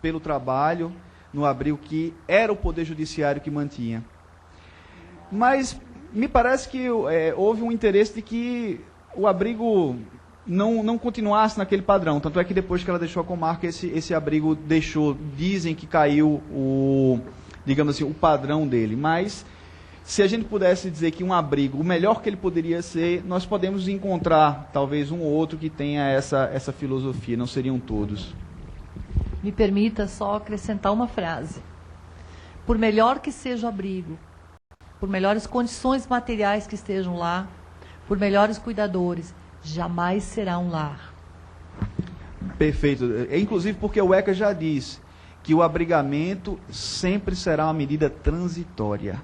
pelo trabalho, no abrigo que era o Poder Judiciário que mantinha. Mas me parece que houve um interesse de que o abrigo não continuasse naquele padrão. Tanto é que depois que ela deixou a comarca, esse abrigo dizem que caiu digamos assim, o padrão dele. Mas se a gente pudesse dizer que um abrigo, o melhor que ele poderia ser, nós podemos encontrar talvez um ou outro que tenha essa filosofia, não seriam todos. Me permita só acrescentar uma frase. Por melhor que seja o abrigo, por melhores condições materiais que estejam lá, por melhores cuidadores, jamais será um lar. Perfeito. Inclusive porque o ECA já diz que o abrigamento sempre será uma medida transitória.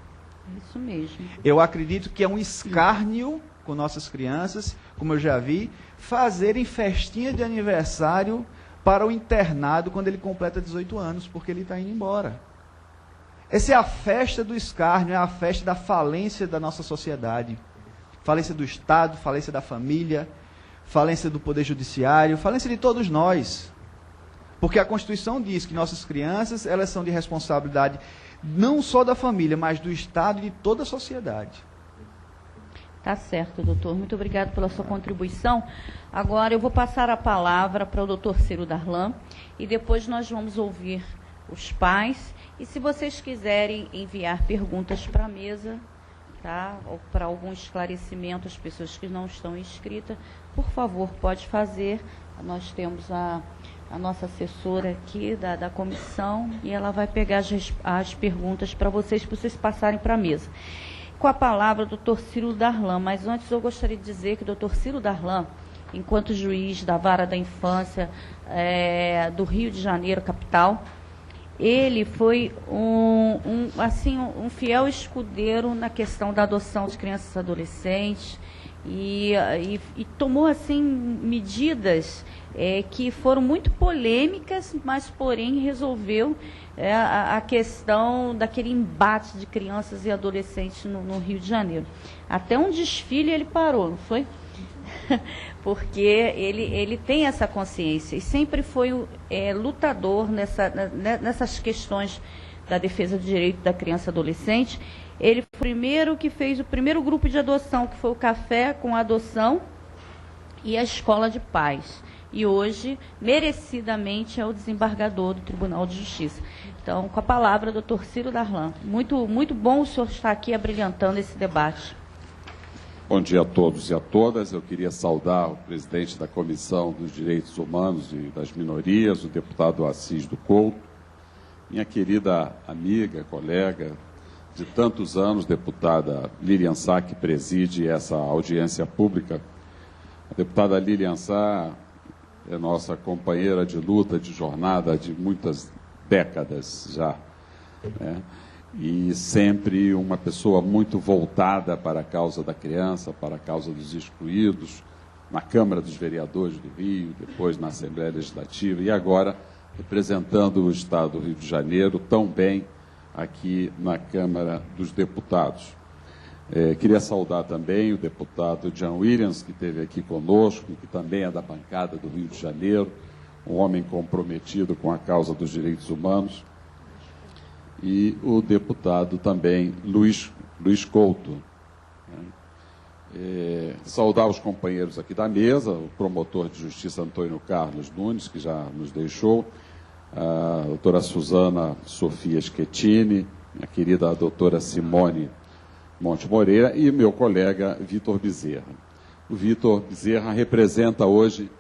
Isso mesmo. Eu acredito que é um escárnio com nossas crianças, como eu já vi, fazerem festinha de aniversário para o internado quando ele completa 18 anos, porque ele está indo embora. Essa é a festa do escárnio, é a festa da falência da nossa sociedade. Falência do Estado, falência da família, falência do Poder Judiciário, falência de todos nós. Porque a Constituição diz que nossas crianças, elas são de responsabilidade não só da família, mas do Estado e de toda a sociedade. Tá certo, doutor. Muito obrigado pela sua contribuição. Agora eu vou passar a palavra para o doutor Ciro Darlan e depois nós vamos ouvir os pais. E se vocês quiserem enviar perguntas para a mesa, tá? Ou para algum esclarecimento, as pessoas que não estão inscritas, por favor, pode fazer. Nós temos a nossa assessora aqui da comissão e ela vai pegar as perguntas para vocês passarem para a mesa. Com a palavra, o doutor Ciro Darlan. Mas antes eu gostaria de dizer que o doutor Ciro Darlan, enquanto juiz da Vara da Infância do Rio de Janeiro, capital, ele foi um fiel escudeiro na questão da adoção de crianças e adolescentes e tomou assim medidas que foram muito polêmicas, mas porém resolveu a questão daquele embate de crianças e adolescentes no Rio de Janeiro. Até um desfile ele parou, não foi? Porque ele tem essa consciência e sempre foi lutador nessas questões da defesa do direito da criança e adolescente. Ele foi o primeiro que fez o primeiro grupo de adoção, que foi o Café com Adoção e a Escola de Paz. E hoje, merecidamente, é o desembargador do Tribunal de Justiça. Então, com a palavra, doutor Ciro Darlan. Muito, muito bom o senhor estar aqui abrilhantando esse debate. Bom dia a todos e a todas. Eu queria saudar o presidente da Comissão dos Direitos Humanos e das Minorias, o deputado Assis do Couto, minha querida amiga, colega de tantos anos, deputada Lilian Sá, que preside essa audiência pública. A deputada Lilian Sá é nossa companheira de luta, de jornada de muitas décadas já, né? E sempre uma pessoa muito voltada para a causa da criança, para a causa dos excluídos, na Câmara dos Vereadores do Rio, depois na Assembleia Legislativa e agora representando o Estado do Rio de Janeiro tão bem aqui na Câmara dos Deputados. Queria saudar também o deputado John Williams, que esteve aqui conosco, que também é da bancada do Rio de Janeiro, um homem comprometido com a causa dos direitos humanos, e o deputado também Luiz Couto. Saudar os companheiros aqui da mesa, o promotor de justiça Antônio Carlos Nunes, que já nos deixou, a doutora Suzana Sofia Schettini, a querida doutora Simone Monte Moreira e meu colega Vitor Bezerra. O Vitor Bezerra representa hoje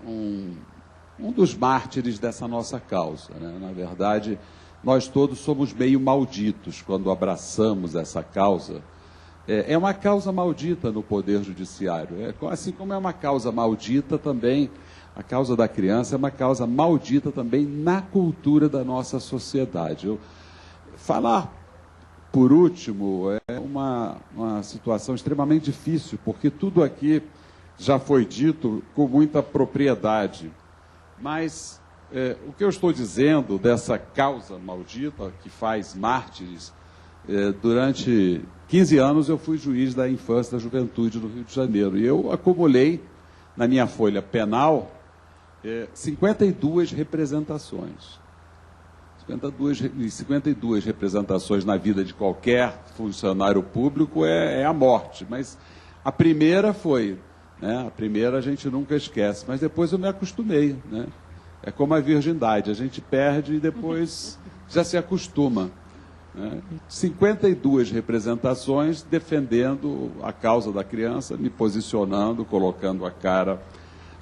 um dos mártires dessa nossa causa, né? Na verdade, nós todos somos meio malditos quando abraçamos essa causa. É uma causa maldita no Poder Judiciário. Assim como é uma causa maldita também, a causa da criança é uma causa maldita também na cultura da nossa sociedade. Falar, por último, é uma situação extremamente difícil, porque tudo aqui já foi dito com muita propriedade. Mas o que eu estou dizendo dessa causa maldita que faz mártires, durante 15 anos eu fui juiz da infância e da juventude no Rio de Janeiro. E eu acumulei na minha folha penal 52 representações. 52 representações na vida de qualquer funcionário público é a morte. Mas a primeira foi, né? A primeira a gente nunca esquece, mas depois eu me acostumei, né? É como a virgindade, a gente perde e depois já se acostuma. 52 representações defendendo a causa da criança, me posicionando, colocando a cara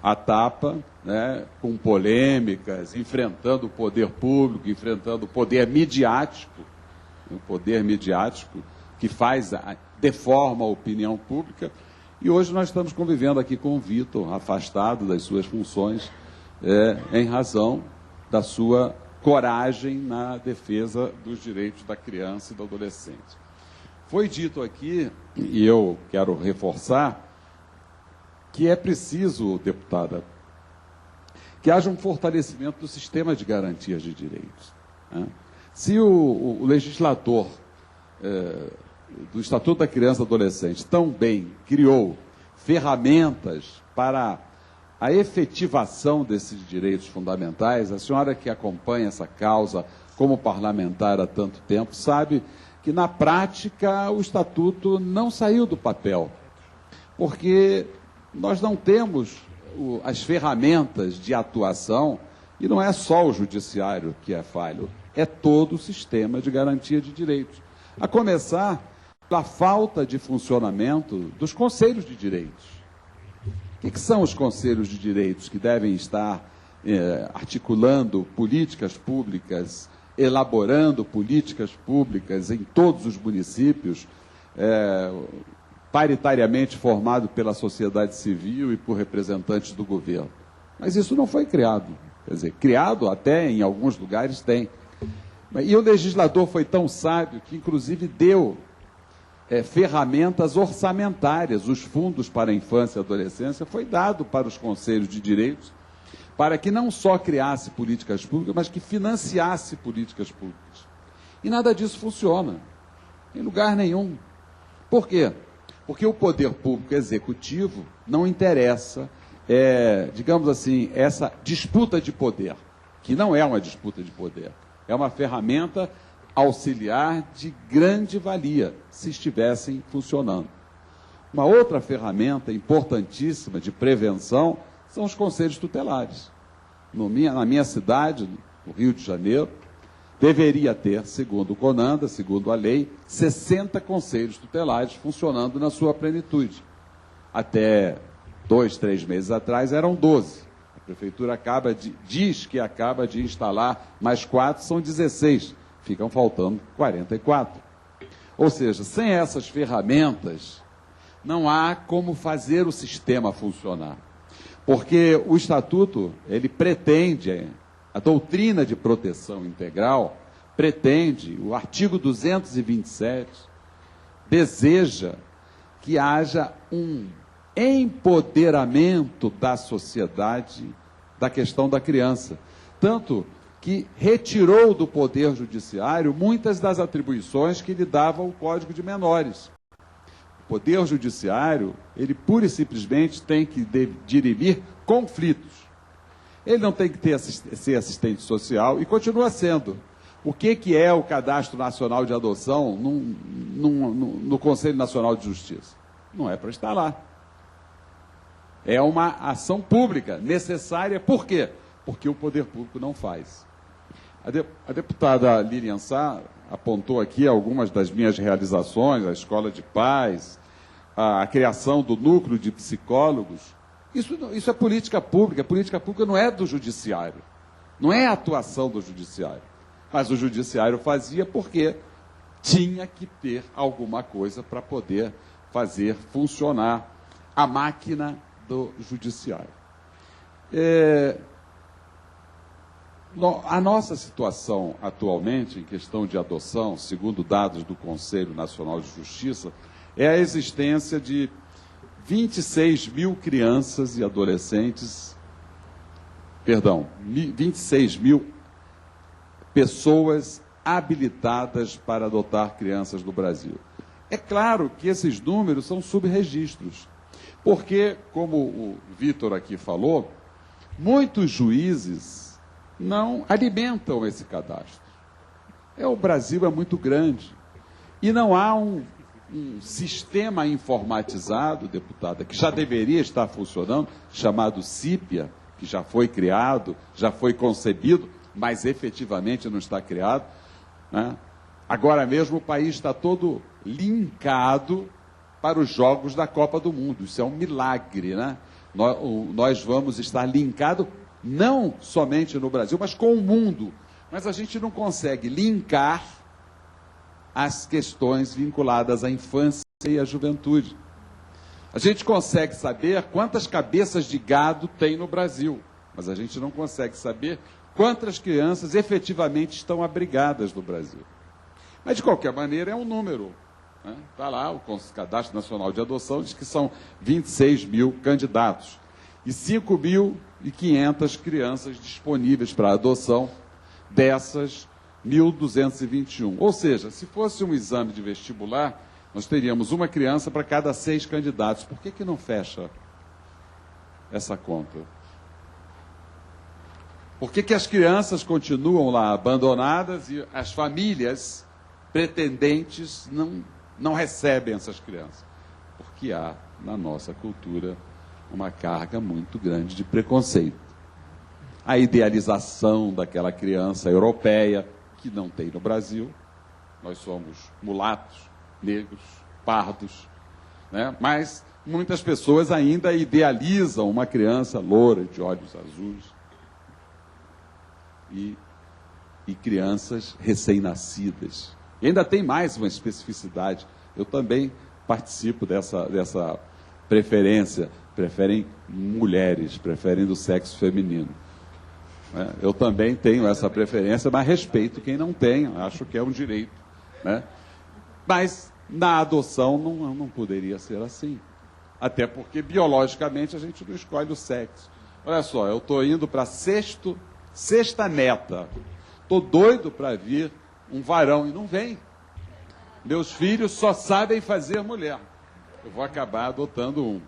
à tapa, né, com polêmicas, enfrentando o poder público, enfrentando o poder midiático que deforma a opinião pública. E hoje nós estamos convivendo aqui com o Vitor, afastado das suas funções, em razão da sua coragem na defesa dos direitos da criança e do adolescente. Foi dito aqui, e eu quero reforçar, que é preciso, deputada, que haja um fortalecimento do sistema de garantias de direitos, né? Se o legislador do Estatuto da Criança e do Adolescente tão bem criou ferramentas para a efetivação desses direitos fundamentais, a senhora que acompanha essa causa como parlamentar há tanto tempo, sabe que, na prática, o Estatuto não saiu do papel, porque nós não temos as ferramentas de atuação, e não é só o judiciário que é falho, é todo o sistema de garantia de direitos. A começar pela falta de funcionamento dos conselhos de direitos. O que são os conselhos de direitos que devem estar articulando políticas públicas, elaborando políticas públicas em todos os municípios, paritariamente formado pela sociedade civil e por representantes do governo? Mas isso não foi criado. Quer dizer, criado até em alguns lugares tem. E o legislador foi tão sábio que, inclusive, deu ferramentas orçamentárias. Os fundos para a infância e adolescência foi dado para os conselhos de direitos, para que não só criasse políticas públicas, mas que financiasse políticas públicas. E nada disso funciona, em lugar nenhum. Por quê? Porque o poder público executivo não interessa, digamos assim, essa disputa de poder, que não é uma disputa de poder, é uma ferramenta auxiliar de grande valia, se estivessem funcionando. Uma outra ferramenta importantíssima de prevenção são os conselhos tutelares. Na minha cidade, no Rio de Janeiro, deveria ter, segundo o CONANDA, segundo a lei, 60 conselhos tutelares funcionando na sua plenitude. Até 2, 3 meses atrás eram 12. A Prefeitura diz que acaba de instalar mais 4, são 16. Ficam faltando 44. Ou seja, sem essas ferramentas, não há como fazer o sistema funcionar. Porque o Estatuto, ele pretende, a doutrina de proteção integral, pretende, o artigo 227, deseja que haja um empoderamento da sociedade da questão da criança. Tanto que retirou do Poder Judiciário muitas das atribuições que lhe dava o Código de Menores. O Poder Judiciário, ele pura e simplesmente tem que dirimir conflitos. Ele não tem que ser assistente social e continua sendo. O que é o Cadastro Nacional de Adoção no Conselho Nacional de Justiça? Não é para estar lá. É uma ação pública necessária. Por quê? Porque o poder público não faz. A deputada Lilian Sá apontou aqui algumas das minhas realizações, a Escola de Paz, a criação do núcleo de psicólogos. Isso é política pública. A política pública não é do judiciário, não é a atuação do judiciário. Mas o judiciário fazia porque tinha que ter alguma coisa para poder fazer funcionar a máquina do judiciário. A nossa situação atualmente, em questão de adoção, segundo dados do Conselho Nacional de Justiça, é a existência de 26 mil crianças e adolescentes, 26 mil pessoas habilitadas para adotar crianças no Brasil. É claro que esses números são subregistros, porque, como o Vitor aqui falou, muitos juízes não alimentam esse cadastro. O Brasil é muito grande e não há um sistema informatizado, deputada, que já deveria estar funcionando, chamado CIPIA, que já foi criado, já foi concebido, mas efetivamente não está criado, né? Agora mesmo o país está todo linkado para os Jogos da Copa do Mundo. Isso é um milagre, né? Nós vamos estar linkados não somente no Brasil, mas com o mundo. Mas a gente não consegue linkar as questões vinculadas à infância e à juventude. A gente consegue saber quantas cabeças de gado tem no Brasil, mas a gente não consegue saber quantas crianças efetivamente estão abrigadas no Brasil. Mas, de qualquer maneira, é um número. Está lá, o Cadastro Nacional de Adoção diz que são 26 mil candidatos e 5.500 crianças disponíveis para adoção, dessas 1.221. Ou seja, se fosse um exame de vestibular, nós teríamos uma criança para cada 6 candidatos. Por que não fecha essa conta? Por que as crianças continuam lá abandonadas e as famílias pretendentes não recebem essas crianças? Porque há, na nossa cultura, uma carga muito grande de preconceito. A idealização daquela criança europeia, que não tem no Brasil. Nós somos mulatos, negros, pardos, né? Mas muitas pessoas ainda idealizam uma criança loura, de olhos azuis. E crianças recém-nascidas. E ainda tem mais uma especificidade. Eu também participo dessa preferência. Preferem mulheres, preferem do sexo feminino. Eu também tenho essa preferência, mas respeito quem não tem, acho que é um direito, né? Mas na adoção não poderia ser assim. Até porque, biologicamente, a gente não escolhe o sexo. Olha só, eu estou indo para sexta neta. Estou doido para vir um varão e não vem. Meus filhos só sabem fazer mulher. Eu vou acabar adotando um.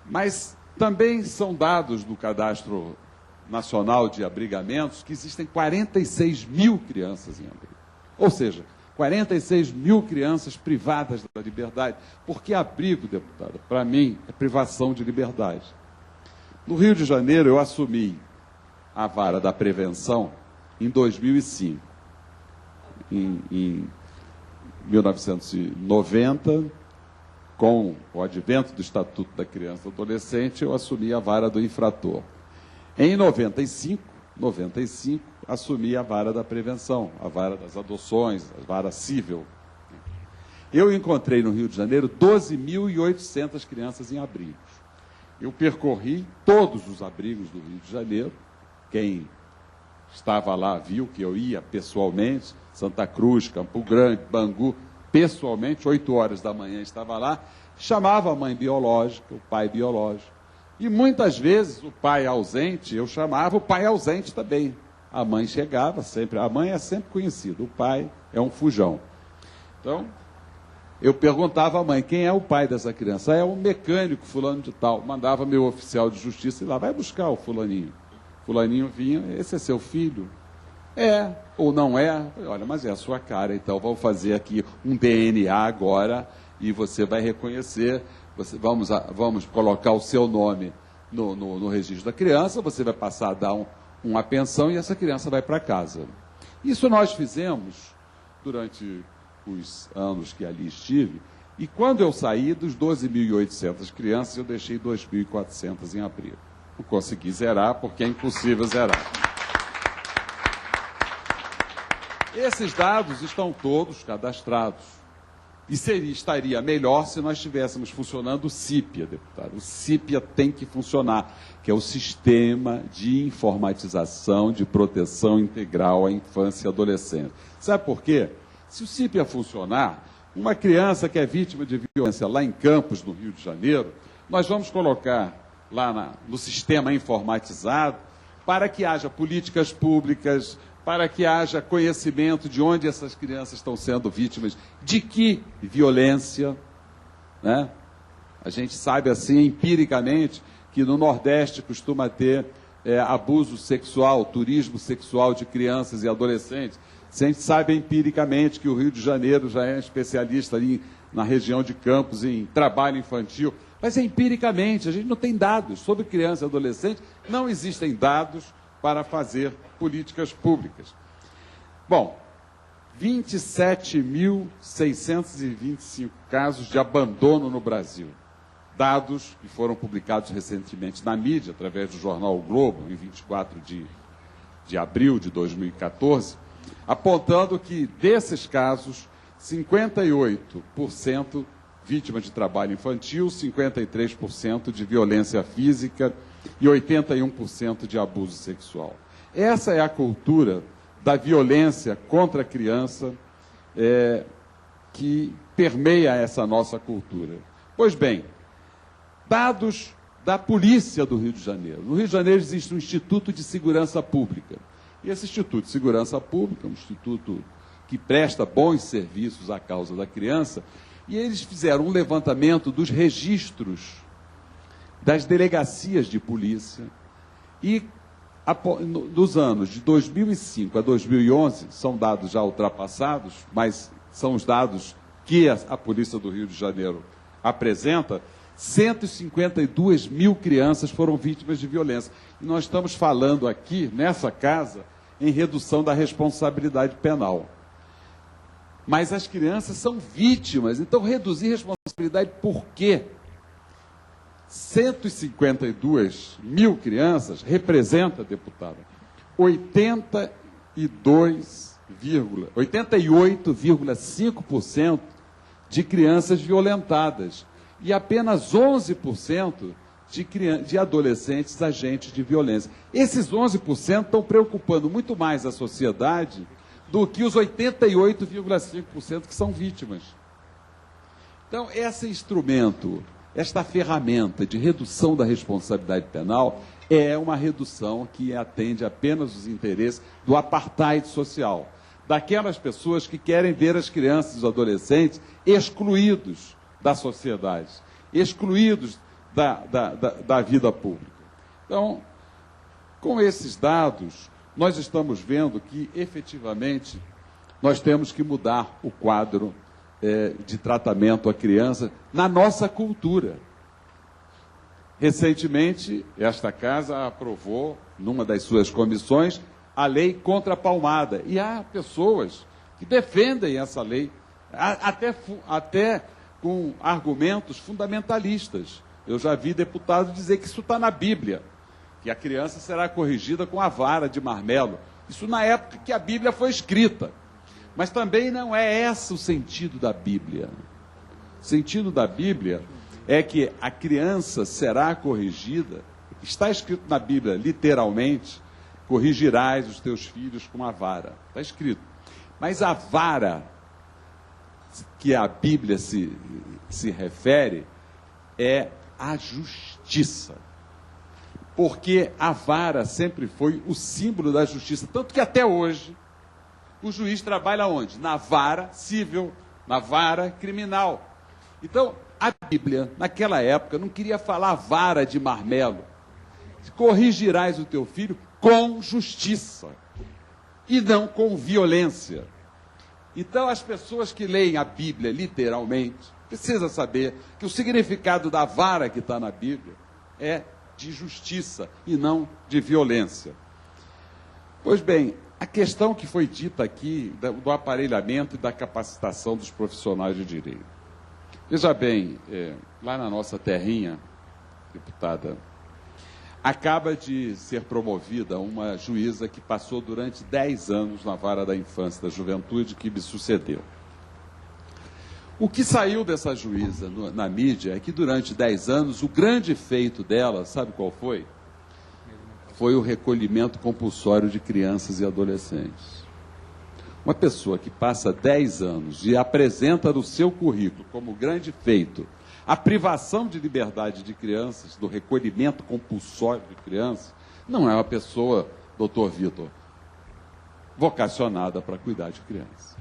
Mas também são dados do Cadastro Nacional de Abrigamentos que existem 46 mil crianças em abrigo. Ou seja, 46 mil crianças privadas da liberdade. Porque abrigo, deputada, para mim, é privação de liberdade. No Rio de Janeiro, eu assumi a vara da prevenção em 2005. Em 1990, com o advento do Estatuto da Criança e Adolescente, eu assumi a vara do infrator. Em 95, assumi a vara da prevenção, a vara das adoções, a vara civil. Eu encontrei no Rio de Janeiro 12.800 crianças em abrigos. Eu percorri todos os abrigos do Rio de Janeiro. Quem estava lá viu que eu ia pessoalmente, Santa Cruz, Campo Grande, Bangu, pessoalmente, 8 horas da manhã estava lá, chamava a mãe biológica, o pai biológico. E muitas vezes o pai ausente, eu chamava o pai ausente também. A mãe chegava sempre, a mãe é sempre conhecida, o pai é um fujão. Então, eu perguntava à mãe, quem é o pai dessa criança? É um mecânico fulano de tal. Mandava meu oficial de justiça ir lá, vai buscar o fulaninho. Fulaninho vinha, esse é seu filho? É, ou não é? Olha, mas é a sua cara, então vamos fazer aqui um DNA agora e você vai reconhecer, vamos colocar o seu nome no registro da criança, você vai passar a dar uma pensão e essa criança vai para casa. Isso nós fizemos durante os anos que ali estive, e quando eu saí dos 12.800 crianças, eu deixei 2.400 em abrigo. Não consegui zerar, porque é impossível zerar. Esses dados estão todos cadastrados. E estaria melhor se nós estivéssemos funcionando o CIPIA, deputado. O CIPIA tem que funcionar, que é o Sistema de Informatização de Proteção Integral à Infância e Adolescência. Sabe por quê? Se o CIPIA funcionar, uma criança que é vítima de violência lá em Campos, no Rio de Janeiro, nós vamos colocar lá no sistema informatizado para que haja políticas públicas, para que haja conhecimento de onde essas crianças estão sendo vítimas, de que violência, né? A gente sabe, assim, empiricamente, que que no Nordeste costuma ter abuso sexual, turismo sexual de crianças e adolescentes. A gente sabe empiricamente que o Rio de Janeiro já é especialista ali na região de Campos em trabalho infantil, mas é empiricamente, a gente não tem dados sobre criança e adolescente, não existem dados para fazer políticas públicas. Bom, 27.625 casos de abandono no Brasil. Dados que foram publicados recentemente na mídia, através do jornal O Globo, em 24 de abril de 2014, apontando que, desses casos, 58% vítimas de trabalho infantil, 53% de violência física e 81% de abuso sexual. Essa é a cultura da violência contra a criança que permeia essa nossa cultura. Pois bem, dados da Polícia do Rio de Janeiro. No Rio de Janeiro existe um Instituto de Segurança Pública. E esse Instituto de Segurança Pública, um instituto que presta bons serviços à causa da criança, e eles fizeram um levantamento dos registros das delegacias de polícia e dos anos de 2005 a 2011, são dados já ultrapassados, mas são os dados que a Polícia do Rio de Janeiro apresenta, 152 mil crianças foram vítimas de violência. E nós estamos falando aqui, nessa casa, em redução da responsabilidade penal. Mas as crianças são vítimas, então reduzir responsabilidade por quê? 152 mil crianças representa, deputada, 88,5% de crianças violentadas e apenas 11% de adolescentes agentes de violência. Esses 11% estão preocupando muito mais a sociedade do que os 88,5% que são vítimas. Então, esse instrumento, esta ferramenta de redução da responsabilidade penal é uma redução que atende apenas os interesses do apartheid social, daquelas pessoas que querem ver as crianças e os adolescentes excluídos da sociedade, excluídos da vida pública. Então, com esses dados, nós estamos vendo que, efetivamente, nós temos que mudar o quadro de tratamento à criança na nossa cultura. Recentemente, esta casa aprovou, numa das suas comissões, a lei contra a palmada. E há pessoas que defendem essa lei, até com argumentos fundamentalistas. Eu já vi deputado dizer que isso está na Bíblia, que a criança será corrigida com a vara de marmelo. Isso na época que a Bíblia foi escrita. Mas também não é esse o sentido da Bíblia. O sentido da Bíblia é que a criança será corrigida, está escrito na Bíblia, literalmente, corrigirás os teus filhos com a vara. Está escrito. Mas a vara que a Bíblia se refere é a justiça. Porque a vara sempre foi o símbolo da justiça. Tanto que até hoje, o juiz trabalha onde? Na vara civil, na vara criminal. Então, a Bíblia, naquela época, não queria falar vara de marmelo. Corrigirás o teu filho com justiça e não com violência. Então, as pessoas que leem a Bíblia literalmente precisam saber que o significado da vara que está na Bíblia é de justiça e não de violência. Pois bem, a questão que foi dita aqui do aparelhamento e da capacitação dos profissionais de direito. Veja bem, lá na nossa terrinha, deputada, acaba de ser promovida uma juíza que passou durante 10 anos na vara da infância e da juventude, que me sucedeu. O que saiu dessa juíza na mídia é que durante 10 anos o grande feito dela, sabe qual foi? Foi o recolhimento compulsório de crianças e adolescentes. Uma pessoa que passa 10 anos e apresenta no seu currículo como grande feito a privação de liberdade de crianças, do recolhimento compulsório de crianças, não é uma pessoa, doutor Vitor, vocacionada para cuidar de crianças.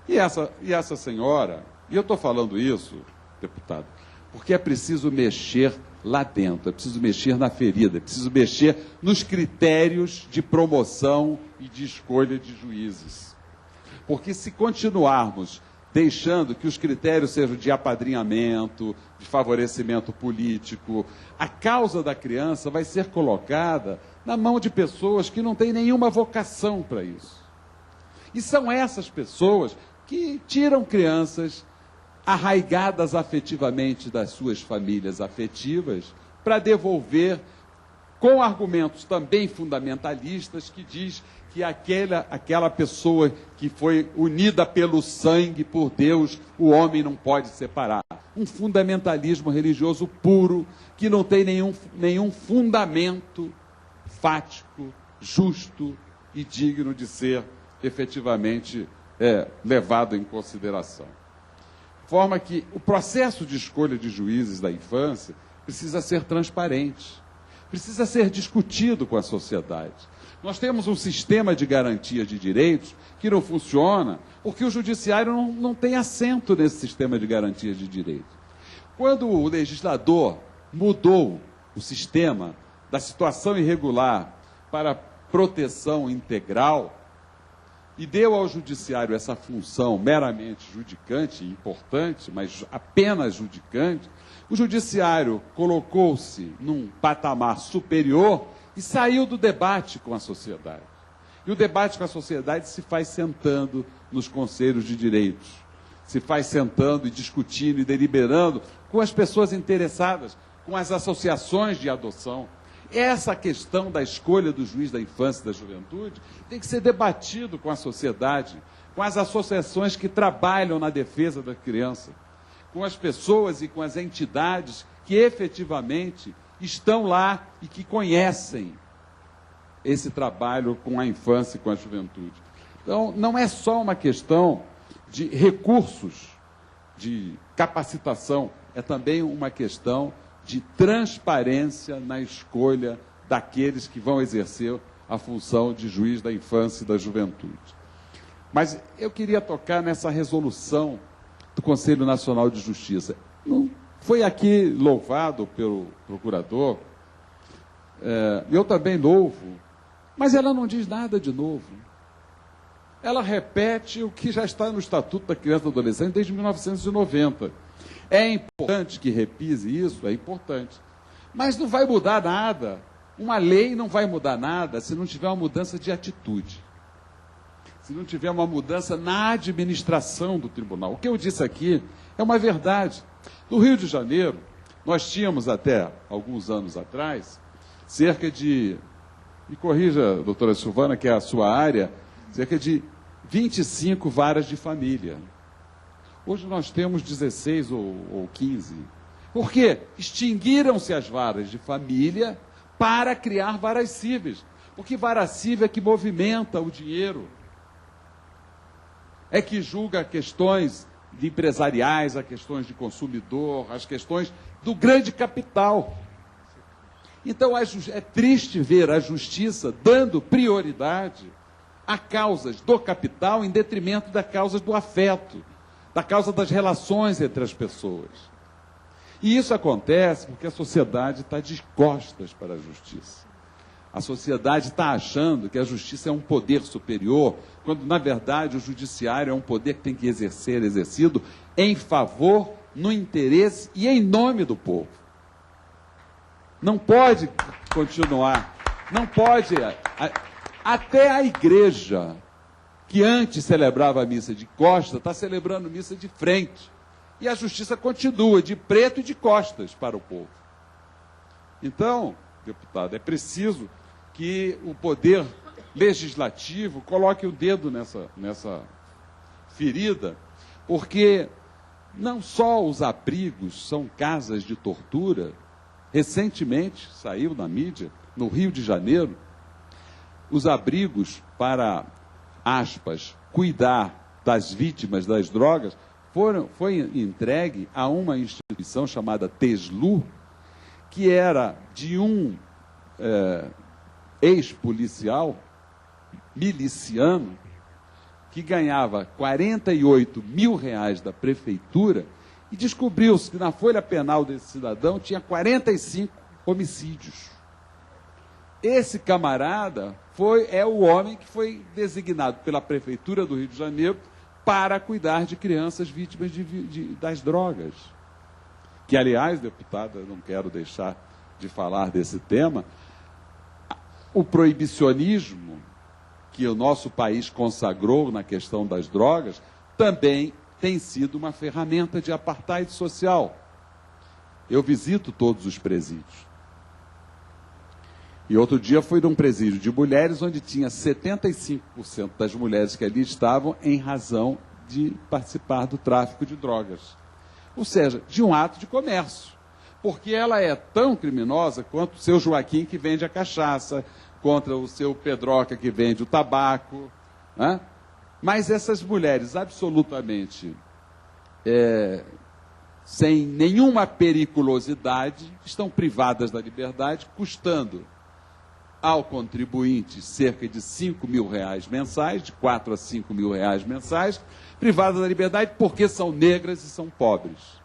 E essa senhora, e eu estou falando isso, deputado, porque é preciso mexer lá dentro, é preciso mexer na ferida, é preciso mexer nos critérios de promoção e de escolha de juízes. Porque se continuarmos deixando que os critérios sejam de apadrinhamento, de favorecimento político, a causa da criança vai ser colocada na mão de pessoas que não têm nenhuma vocação para isso. E são essas pessoas que tiram crianças arraigadas afetivamente das suas famílias afetivas para devolver com argumentos também fundamentalistas que diz que aquela pessoa que foi unida pelo sangue por Deus, o homem não pode separar. Um fundamentalismo religioso puro, que não tem nenhum fundamento fático, justo e digno de ser efetivamente levado em consideração. De forma que o processo de escolha de juízes da infância precisa ser transparente, precisa ser discutido com a sociedade. Nós temos um sistema de garantia de direitos que não funciona porque o judiciário não tem assento nesse sistema de garantia de direitos. Quando o legislador mudou o sistema da situação irregular para proteção integral e deu ao judiciário essa função meramente judicante, importante, mas apenas judicante, o judiciário colocou-se num patamar superior e saiu do debate com a sociedade. E o debate com a sociedade se faz sentando nos conselhos de direitos, se faz sentando e discutindo e deliberando com as pessoas interessadas, com as associações de adoção. Essa questão da escolha do juiz da infância e da juventude tem que ser debatido com a sociedade, com as associações que trabalham na defesa da criança, com as pessoas e com as entidades que efetivamente estão lá e que conhecem esse trabalho com a infância e com a juventude. Então, não é só uma questão de recursos, de capacitação, é também uma questão de transparência na escolha daqueles que vão exercer a função de juiz da infância e da juventude. Mas eu queria tocar nessa resolução do Conselho Nacional de Justiça. Não foi aqui louvado pelo procurador, eu também louvo, mas ela não diz nada de novo. Ela repete o que já está no Estatuto da Criança e do Adolescente desde 1990. É importante que repise isso, é importante. Mas não vai mudar nada. Uma lei não vai mudar nada se não tiver uma mudança de atitude. Se não tiver uma mudança na administração do tribunal. O que eu disse aqui é uma verdade. No Rio de Janeiro, nós tínhamos até alguns anos atrás, cerca de, me corrija, doutora Silvana, que é a sua área, cerca de 25 varas de família. Hoje nós temos 16 ou 15. Por quê? Extinguiram-se as varas de família para criar varas cíveis. Porque vara civil é que movimenta o dinheiro. É que julga questões de empresariais, as questões de consumidor, as questões do grande capital. Então é triste ver a justiça dando prioridade a causas do capital em detrimento das causas do afeto, da causa das relações entre as pessoas. E isso acontece porque a sociedade está de costas para a justiça. A sociedade está achando que a justiça é um poder superior, quando, na verdade, o judiciário é um poder que tem que ser exercido em favor, no interesse e em nome do povo. Não pode continuar, não pode... Até a igreja, que antes celebrava a missa de costa, está celebrando missa de frente. E a justiça continua de preto e de costas para o povo. Então, deputado, é preciso que o poder legislativo coloque o dedo nessa ferida, porque não só os abrigos são casas de tortura. Recentemente, saiu na mídia, no Rio de Janeiro, os abrigos para, aspas, cuidar das vítimas das drogas, foi entregue a uma instituição chamada TESLU, que era de um ex-policial, miliciano, que ganhava R$ 48 mil da prefeitura E descobriu-se que na folha penal desse cidadão tinha 45 homicídios. Esse camarada é o homem que foi designado pela Prefeitura do Rio de Janeiro para cuidar de crianças vítimas das drogas. Que, aliás, deputada, não quero deixar de falar desse tema, o proibicionismo que o nosso país consagrou na questão das drogas também tem sido uma ferramenta de apartheid social. Eu visito todos os presídios. E outro dia fui num presídio de mulheres onde tinha 75% das mulheres que ali estavam em razão de participar do tráfico de drogas. Ou seja, de um ato de comércio. Porque ela é tão criminosa quanto o seu Joaquim que vende a cachaça, contra o seu Pedroca que vende o tabaco, né? Mas essas mulheres absolutamente sem nenhuma periculosidade estão privadas da liberdade, custando ao contribuinte cerca de R$5.000 mensais, de 4 a 5 mil reais mensais, privadas da liberdade porque são negras e são pobres.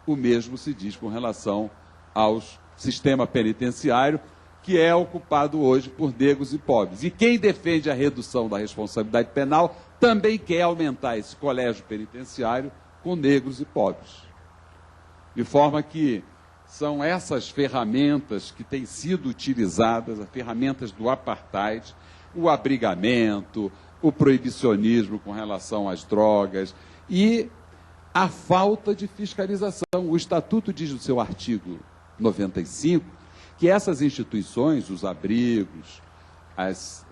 O mesmo se diz com relação ao sistema penitenciário, que é ocupado hoje por negros e pobres. E quem defende a redução da responsabilidade penal também quer aumentar esse colégio penitenciário com negros e pobres. De forma que são essas ferramentas que têm sido utilizadas, as ferramentas do apartheid, o abrigamento, o proibicionismo com relação às drogas e a falta de fiscalização. O Estatuto diz no seu artigo 95 que essas instituições, os abrigos, as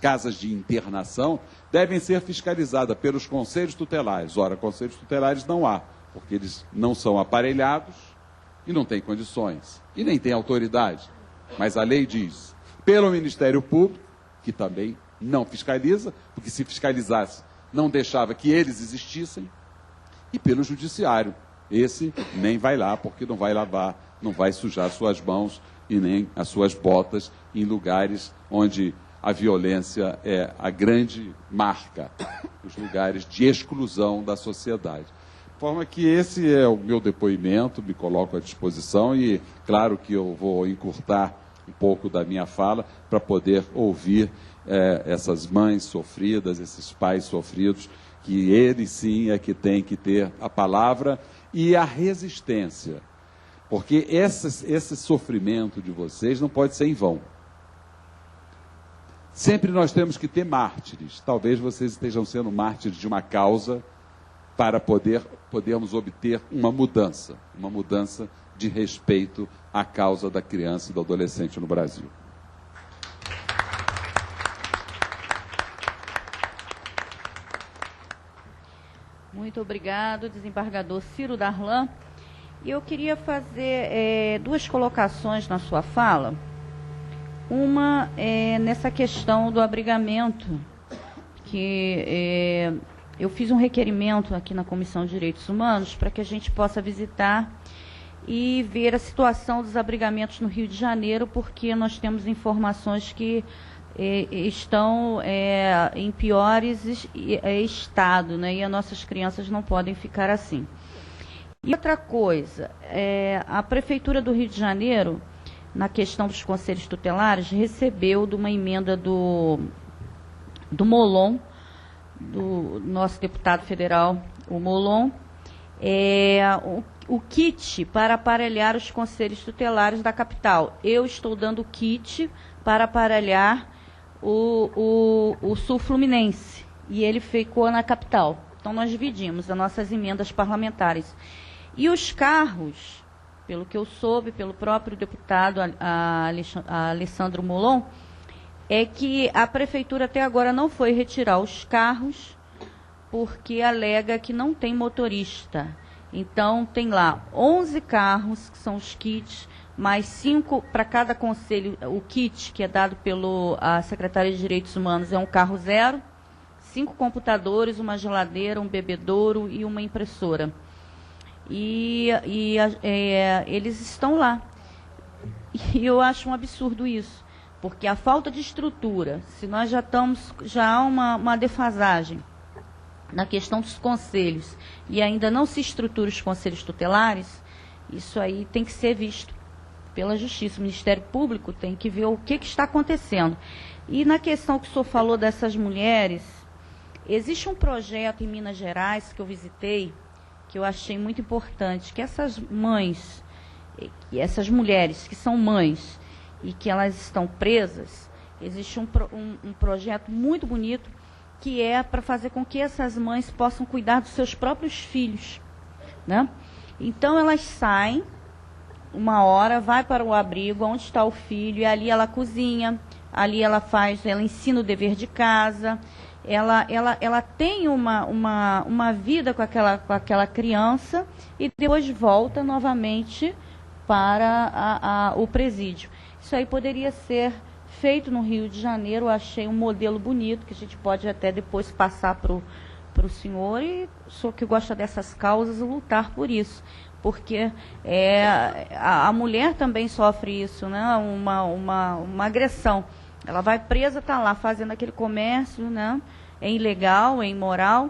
casas de internação, devem ser fiscalizadas pelos conselhos tutelares. Ora, conselhos tutelares não há, porque eles não são aparelhados e não têm condições, e nem têm autoridade. Mas a lei diz, pelo Ministério Público, que também não fiscaliza, porque se fiscalizasse, não deixava que eles existissem, e pelo Judiciário. Esse nem vai lá, porque não vai lavar, não vai sujar suas mãos e nem as suas botas em lugares onde a violência é a grande marca, os lugares de exclusão da sociedade. De forma que esse é o meu depoimento, me coloco à disposição e, claro que eu vou encurtar um pouco da minha fala para poder ouvir essas mães sofridas, esses pais sofridos, que eles sim é que têm que ter a palavra e a resistência. Porque esse sofrimento de vocês não pode ser em vão. Sempre nós temos que ter mártires. Talvez vocês estejam sendo mártires de uma causa para podermos obter uma mudança de respeito à causa da criança e do adolescente no Brasil. Muito obrigado, desembargador Ciro Darlan. Eu queria fazer duas colocações na sua fala. Uma é nessa questão do abrigamento, que eu fiz um requerimento aqui na Comissão de Direitos Humanos para que a gente possa visitar e ver a situação dos abrigamentos no Rio de Janeiro, porque nós temos informações que estão em piores estado, né? E as nossas crianças não podem ficar assim. E outra coisa, a Prefeitura do Rio de Janeiro, na questão dos conselhos tutelares, recebeu de uma emenda do Molon, do nosso deputado federal, o Molon, o kit para aparelhar os conselhos tutelares da capital. Eu estou dando o kit para aparelhar o Sul Fluminense, e ele ficou na capital. Então, nós dividimos as nossas emendas parlamentares. E os carros, pelo que eu soube, pelo próprio deputado Alessandro Molon, é que a Prefeitura até agora não foi retirar os carros, porque alega que não tem motorista. Então, tem lá 11 carros, que são os kits, mais 5 para cada conselho. O kit, que é dado pela Secretaria de Direitos Humanos, é um carro zero, 5 computadores, uma geladeira, um bebedouro e uma impressora. E eles estão lá. E eu acho um absurdo isso, porque a falta de estrutura, se nós já há uma defasagem na questão dos conselhos e ainda não se estrutura os conselhos tutelares, isso aí tem que ser visto pela Justiça. O Ministério Público tem que ver o que está acontecendo. E na questão que o senhor falou dessas mulheres, existe um projeto em Minas Gerais que eu visitei, que eu achei muito importante, que essas mães, essas mulheres que são mães e que elas estão presas, existe um projeto muito bonito que é para fazer com que essas mães possam cuidar dos seus próprios filhos, né? Então elas saem uma hora, vai para o abrigo onde está o filho, e ali ela cozinha, ali ela ensina o dever de casa, ela tem uma vida com aquela criança e depois volta novamente para o presídio. Isso aí poderia ser feito no Rio de Janeiro. Eu achei um modelo bonito, que a gente pode até depois passar para o senhor, e o senhor que gosta dessas causas, lutar por isso. Porque a mulher também sofre isso, né? Uma agressão. Ela vai presa, está lá fazendo aquele comércio, né? É ilegal, é imoral,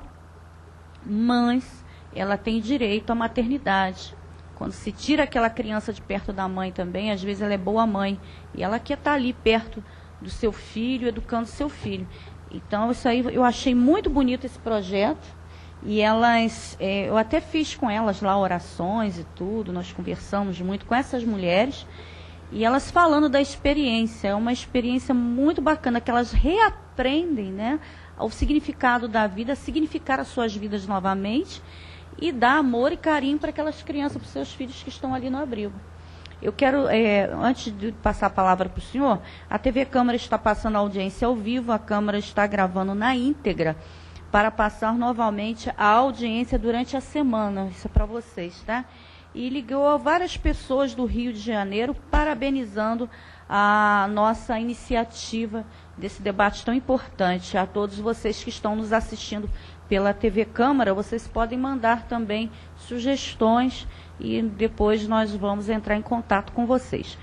mas ela tem direito à maternidade. Quando se tira aquela criança de perto da mãe também, às vezes ela é boa mãe, e ela quer estar ali perto do seu filho, educando seu filho. Então, isso aí, eu achei muito bonito esse projeto, e elas, eu até fiz com elas lá orações e tudo, nós conversamos muito com essas mulheres, e elas falando da experiência. É uma experiência muito bacana, que elas reaprendem, né, o significado da vida, significar as suas vidas novamente, e dar amor e carinho para aquelas crianças, para os seus filhos que estão ali no abrigo. Eu quero, antes de passar a palavra para o senhor, a TV Câmara está passando a audiência ao vivo, a Câmara está gravando na íntegra, para passar novamente a audiência durante a semana. Isso é para vocês, tá? E ligou a várias pessoas do Rio de Janeiro, parabenizando a nossa iniciativa desse debate tão importante. A todos vocês que estão nos assistindo pela TV Câmara, vocês podem mandar também sugestões e depois nós vamos entrar em contato com vocês.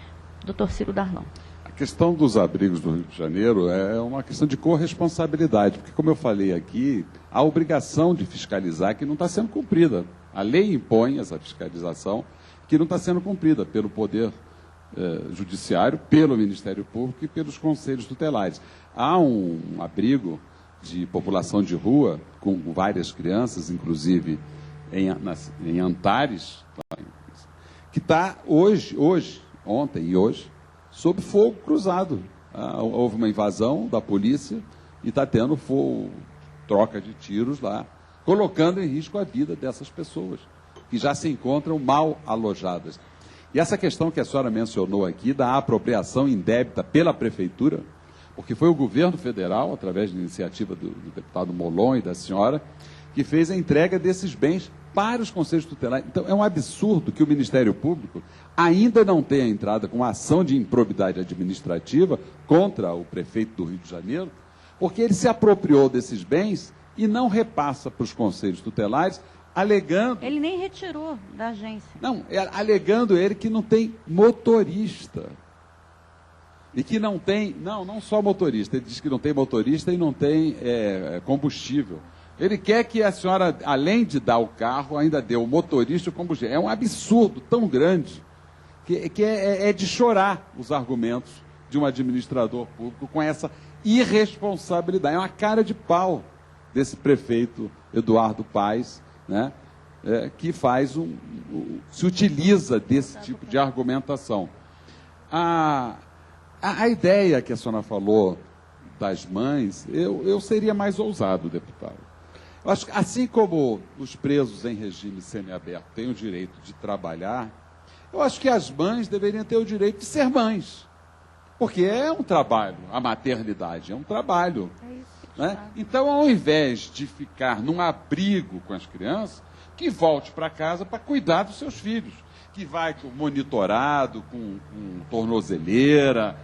Dr. Ciro Darlan. A questão dos abrigos do Rio de Janeiro é uma questão de corresponsabilidade, porque, como eu falei aqui, a obrigação de fiscalizar que não está sendo cumprida. A lei impõe essa fiscalização que não está sendo cumprida pelo Poder Judiciário, pelo Ministério Público e pelos conselhos tutelares. Há um abrigo de população de rua, com várias crianças, inclusive em Antares, que está ontem e hoje, sob fogo cruzado. Houve uma invasão da polícia e está tendo troca de tiros lá, colocando em risco a vida dessas pessoas, que já se encontram mal alojadas. E essa questão que a senhora mencionou aqui, da apropriação indébita pela Prefeitura, porque foi o governo federal, através de iniciativa do deputado Molon e da senhora, que fez a entrega desses bens para os conselhos tutelares. Então, é um absurdo que o Ministério Público ainda não tenha entrado com uma ação de improbidade administrativa contra o prefeito do Rio de Janeiro, porque ele se apropriou desses bens e não repassa para os conselhos tutelares, alegando... Ele nem retirou da agência. Não, alegando ele que não tem motorista. E que não tem, não só motorista, ele diz que não tem motorista e não tem combustível. Ele quer que a senhora, além de dar o carro, ainda dê o motorista e o combustível. É um absurdo tão grande que é de chorar os argumentos de um administrador público com essa irresponsabilidade. É uma cara de pau desse prefeito Eduardo Paes, né, que se utiliza desse tipo de argumentação. A ideia que a senhora falou das mães, eu seria mais ousado, deputado. Eu acho que, assim como os presos em regime semiaberto têm o direito de trabalhar, eu acho que as mães deveriam ter o direito de ser mães. Porque é um trabalho, a maternidade é um trabalho. É isso. Né? Então, ao invés de ficar num abrigo com as crianças, que volte para casa para cuidar dos seus filhos, que vai monitorado, com tornozeleira,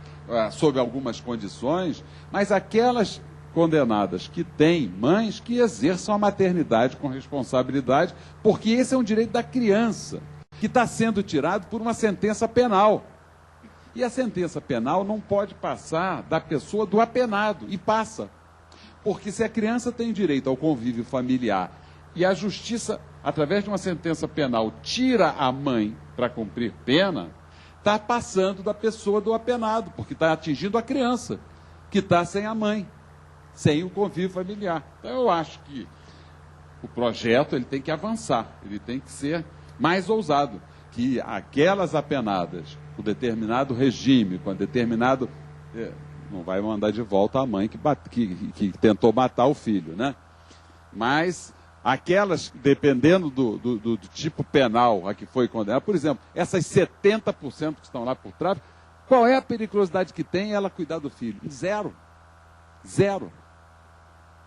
sob algumas condições, mas aquelas condenadas que têm mães que exerçam a maternidade com responsabilidade, porque esse é um direito da criança, que está sendo tirado por uma sentença penal. E a sentença penal não pode passar da pessoa do apenado, e passa. Porque se a criança tem direito ao convívio familiar e a justiça, através de uma sentença penal, tira a mãe para cumprir pena, está passando da pessoa do apenado, porque está atingindo a criança, que está sem a mãe, sem o convívio familiar. Então, eu acho que o projeto ele tem que avançar, ele tem que ser mais ousado, que aquelas apenadas, com determinado regime, com determinado... não vai mandar de volta a mãe que tentou matar o filho, né? Mas aquelas, dependendo do tipo penal a que foi condenada, por exemplo, essas 70% que estão lá por tráfico, qual é a periculosidade que tem ela cuidar do filho? Zero. Zero.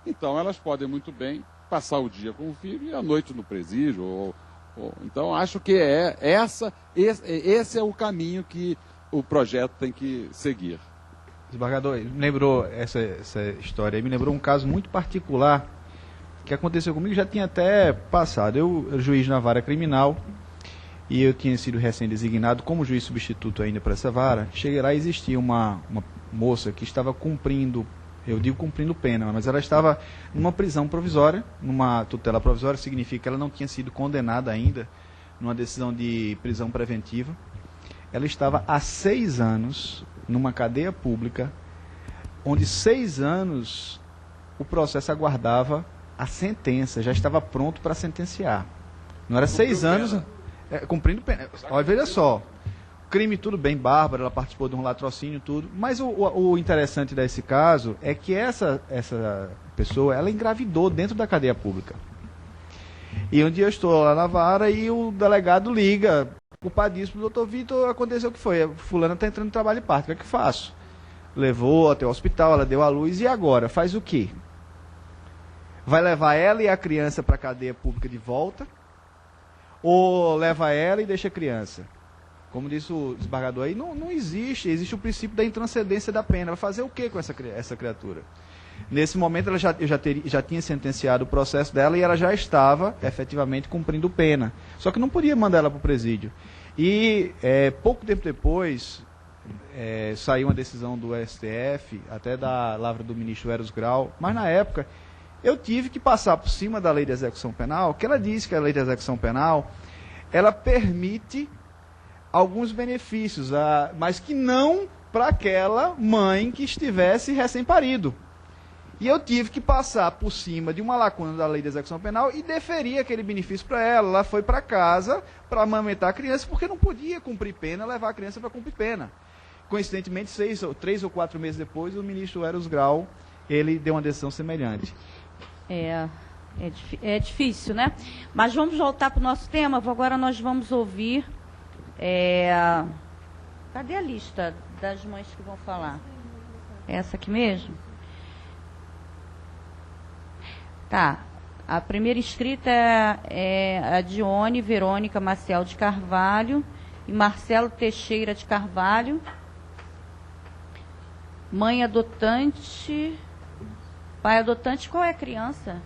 Então elas podem muito bem passar o dia com o filho e a noite no presídio. Então acho que esse é o caminho que o projeto tem que seguir. Desembargador, me lembrou essa história aí, me lembrou um caso muito particular que aconteceu comigo, já tinha até passado. Eu era juiz na vara criminal e eu tinha sido recém-designado como juiz substituto ainda para essa vara. Cheguei lá e existia uma moça que estava cumprindo, eu digo cumprindo pena, mas ela estava numa prisão provisória, numa tutela provisória, significa que ela não tinha sido condenada ainda numa decisão de prisão preventiva. Ela estava há 6 anos numa cadeia pública, onde 6 anos o processo aguardava a sentença, já estava pronto para sentenciar. Não era 6 anos cumprindo pena. Olha, veja só, crime tudo bem, bárbaro, ela participou de um latrocínio, tudo, mas o interessante desse caso é que essa pessoa, ela engravidou dentro da cadeia pública. E um dia eu estou lá na vara e o delegado liga, culpadíssimo, doutor Vitor, aconteceu o que foi? A fulana está entrando no trabalho de parto, o que é que faço? Levou até o hospital, ela deu à luz, e agora? Faz o quê? Vai levar ela e a criança para a cadeia pública de volta? Ou leva ela e deixa a criança? Como disse o desembargador aí, não existe o princípio da intranscendência da pena. Vai fazer o quê com essa criatura? Nesse momento, eu já tinha sentenciado o processo dela e ela já estava efetivamente cumprindo pena. Só que não podia mandar ela para o presídio. E pouco tempo depois, saiu uma decisão do STF, até da lavra do ministro Eros Grau, mas na época eu tive que passar por cima da lei de execução penal, que ela diz que a lei de execução penal, ela permite alguns benefícios, mas que não para aquela mãe que estivesse recém-parido. E eu tive que passar por cima de uma lacuna da lei de execução penal e deferir aquele benefício para ela. Ela foi para casa para amamentar a criança, porque não podia cumprir pena, levar a criança para cumprir pena. Coincidentemente, 3 ou 4 meses depois, o ministro Eros Grau, ele deu uma decisão semelhante. É difícil, né? Mas vamos voltar para o nosso tema. Agora nós vamos ouvir... Cadê a lista das mães que vão falar? Essa aqui mesmo? Tá. A primeira inscrita é a Dione Verônica Maciel de Carvalho e Marcelo Teixeira de Carvalho. Mãe adotante. Pai adotante, qual é a criança?